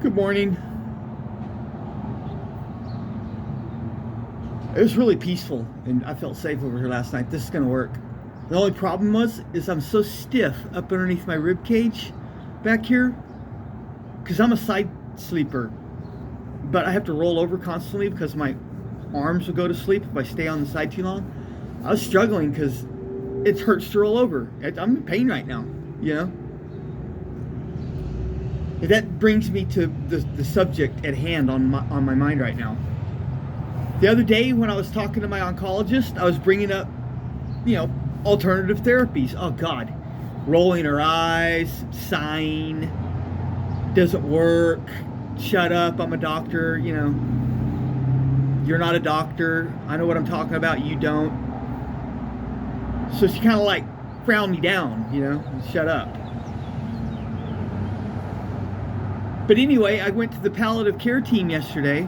Good morning. It was really peaceful, and I felt safe over here last night. This is going to work. The only problem is I'm so stiff up underneath my rib cage back here because I'm a side sleeper, but I have to roll over constantly because my arms will go to sleep if I stay on the side too long. I was struggling because it hurts to roll over. I'm in pain right now, you know? And that brings me to the subject at hand on my mind right now. The other day when I was talking to my oncologist, I was bringing up, alternative therapies. Oh God, rolling her eyes, sighing, doesn't work, shut up, I'm a doctor, you're not a doctor, I know what I'm talking about, you don't. So she kind of like frowned me down, shut up. But anyway, I went to the palliative care team yesterday.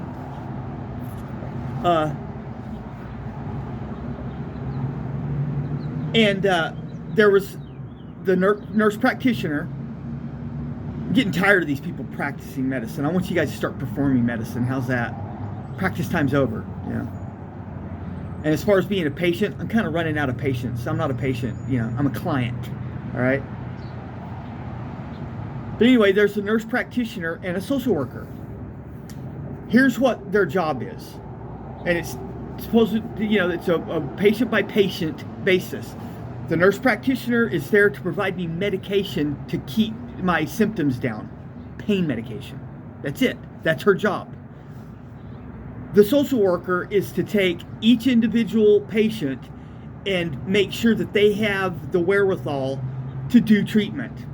And there was the nurse practitioner. I'm getting tired of these people practicing medicine. I want you guys to start performing medicine. How's that? Practice time's over, And as far as being a patient, I'm kind of running out of patience. I'm not a patient, I'm a client, all right? But anyway, there's a nurse practitioner and a social worker. Here's what their job is. And it's supposed to, it's a patient by patient basis. The nurse practitioner is there to provide me medication to keep my symptoms down. Pain medication. That's it. That's her job. The social worker is to take each individual patient and make sure that they have the wherewithal to do treatment.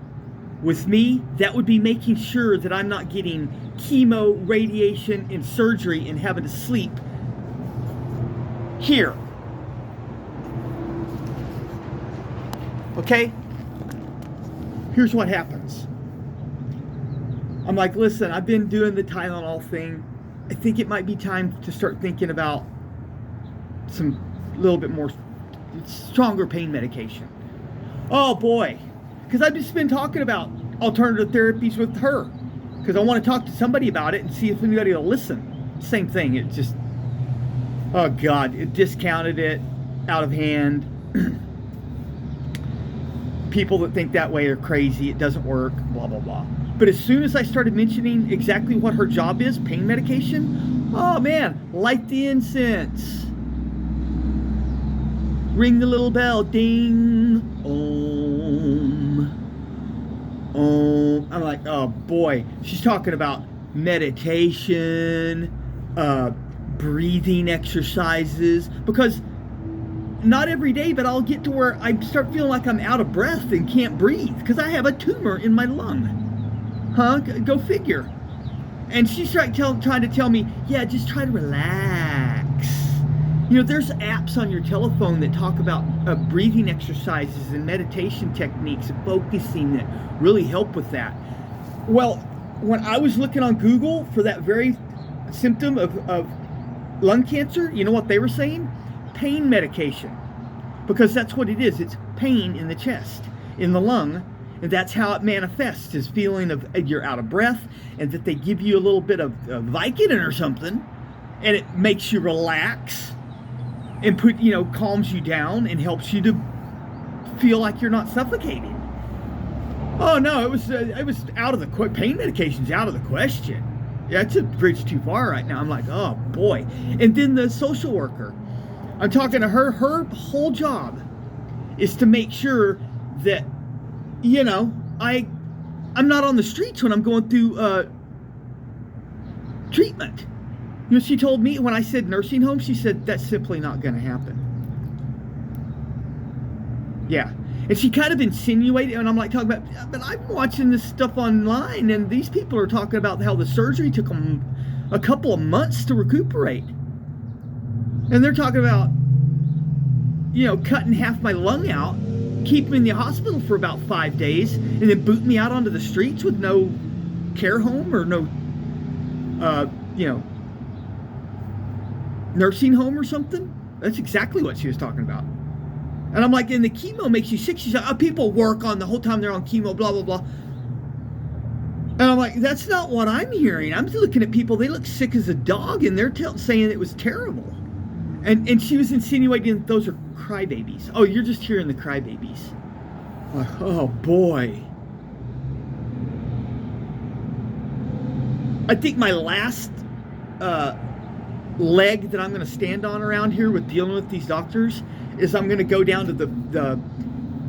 With me, that would be making sure that I'm not getting chemo, radiation, and surgery and having to sleep here. Okay? Here's what happens. I'm like, listen, I've been doing the Tylenol thing. I think it might be time to start thinking about some little bit more stronger pain medication. Oh boy. Because I've just been talking about alternative therapies with her. Because I want to talk to somebody about it and see if anybody will listen. Same thing. It just, oh God, it discounted it out of hand. People that think that way are crazy. It doesn't work, blah, blah, blah. But as soon as I started mentioning exactly what her job is, pain medication, oh man, light the incense. Ring the little bell, ding, Om. I'm like, oh boy, she's talking about meditation, breathing exercises, because not every day, but I'll get to where I start feeling like I'm out of breath and can't breathe because I have a tumor in my lung. Huh? Go figure. And she's trying to tell me, yeah, just try to relax. There's apps on your telephone that talk about breathing exercises and meditation techniques and focusing that really help with that. Well, when I was looking on Google for that very symptom of lung cancer, you know what they were saying? Pain medication. Because that's what it is. It's pain in the chest, in the lung. And that's how it manifests, is feeling of you're out of breath, and that they give you a little bit of Vicodin or something, and it makes you relax and calms you down and helps you to feel like you're not suffocating. Oh no, it was out of the pain medication's out of the question. Yeah, it's a bridge too far right now. I'm like, oh boy. And then the social worker, I'm talking to her. Her whole job is to make sure that I'm not on the streets when I'm going through treatment. She told me when I said nursing home, she said that's simply not going to happen. Yeah. And she kind of insinuated, and I'm like talking about, but I'm watching this stuff online, and these people are talking about how the surgery took them a couple of months to recuperate. And they're talking about, cutting half my lung out, keep me in the hospital for about 5 days, and then boot me out onto the streets with no care home or no, nursing home or something. That's exactly what she was talking about. And I'm like, and the chemo makes you sick. She's like, people work on the whole time they're on chemo, blah, blah, blah. And I'm like, that's not what I'm hearing. I'm looking at people, they look sick as a dog, and they're saying it was terrible. And she was insinuating that those are crybabies. Oh, you're just hearing the crybabies. Like, oh boy. I think my last leg that I'm going to stand on around here with dealing with these doctors is I'm going to go down to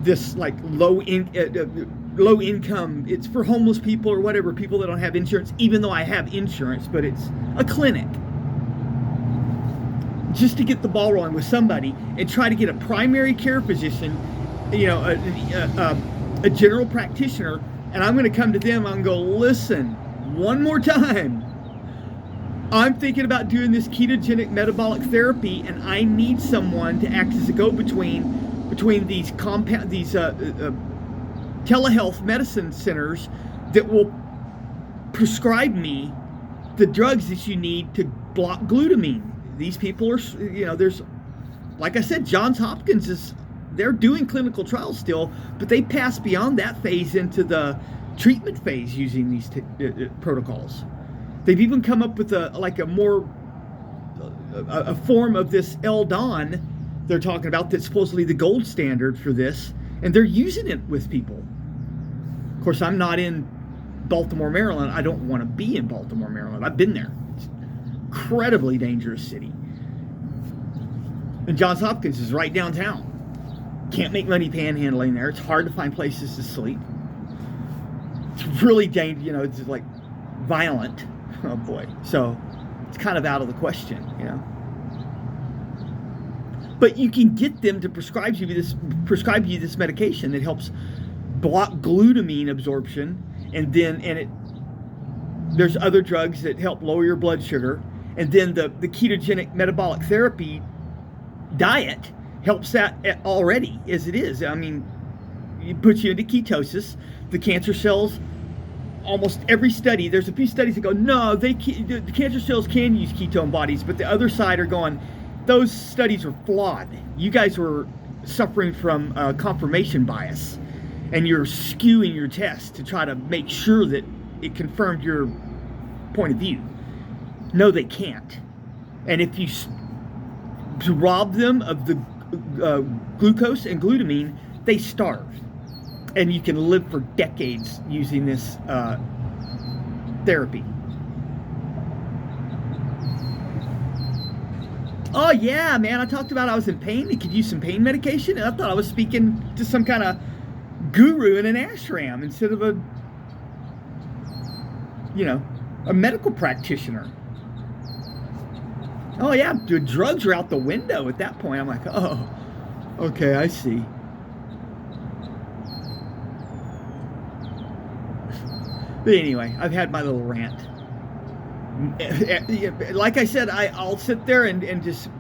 this like low income. It's for homeless people or whatever, people that don't have insurance. Even though I have insurance, but it's a clinic. Just to get the ball rolling with somebody and try to get a primary care physician, you know, a general practitioner, and I'm going to come to them. I'm going to go, listen, one more time. I'm thinking about doing this ketogenic metabolic therapy, and I need someone to act as a go-between between these telehealth medicine centers that will prescribe me the drugs that you need to block glutamine. These people are, you know, there's, like I said, Johns Hopkins they're doing clinical trials still, but they pass beyond that phase into the treatment phase using these protocols. They've even come up with a form of this L-Don they're talking about that's supposedly the gold standard for this, and they're using it with people. Of course, I'm not in Baltimore, Maryland. I don't want to be in Baltimore, Maryland. I've been there. It's an incredibly dangerous city. And Johns Hopkins is right downtown. Can't make money panhandling there. It's hard to find places to sleep. It's really dangerous, you know, it's like violent. Oh boy. So it's kind of out of the question, you know. But you can get them to prescribe you this medication that helps block glutamine absorption, and there's other drugs that help lower your blood sugar, and then the ketogenic metabolic therapy diet helps that already as it is. I mean, it puts you into ketosis. The cancer cells, almost every study, there's a few studies that go, no, the cancer cells can use ketone bodies, but the other side are going, those studies are flawed. You guys were suffering from confirmation bias, and you're skewing your test to try to make sure that it confirmed your point of view. No, they can't. And if you rob them of the glucose and glutamine, they starve. And you can live for decades using this therapy. Oh yeah, man, I talked about I was in pain and could use some pain medication, and I thought I was speaking to some kind of guru in an ashram instead of a medical practitioner. Oh yeah, the drugs are out the window at that point. I'm like, oh, okay, I see. But anyway, I've had my little rant. Like I said, I'll sit there and just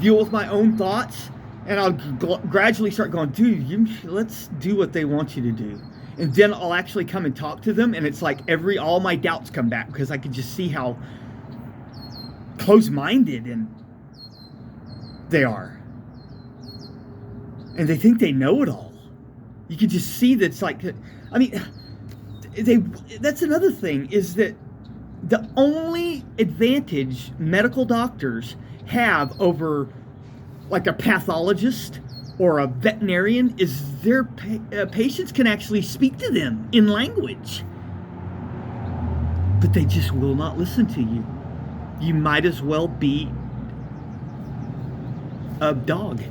deal with my own thoughts, and I'll gradually start going, dude, let's do what they want you to do. And then I'll actually come and talk to them, and it's like all my doubts come back, because I can just see how close-minded and they are. And they think they know it all. You can just see that it's like, I mean, that's another thing, is that the only advantage medical doctors have over like a pathologist or a veterinarian is their patients can actually speak to them in language. But they just will not listen to you. You might as well be a dog.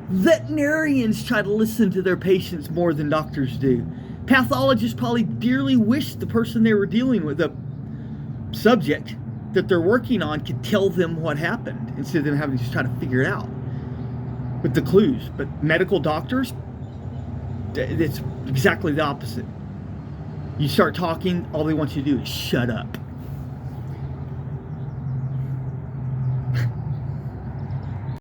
Veterinarians try to listen to their patients more than doctors do. Pathologists probably dearly wish the person they were dealing with, the subject that they're working on, could tell them what happened instead of them having to just try to figure it out with the clues. But medical doctors, it's exactly the opposite. You start talking, all they want you to do is shut up.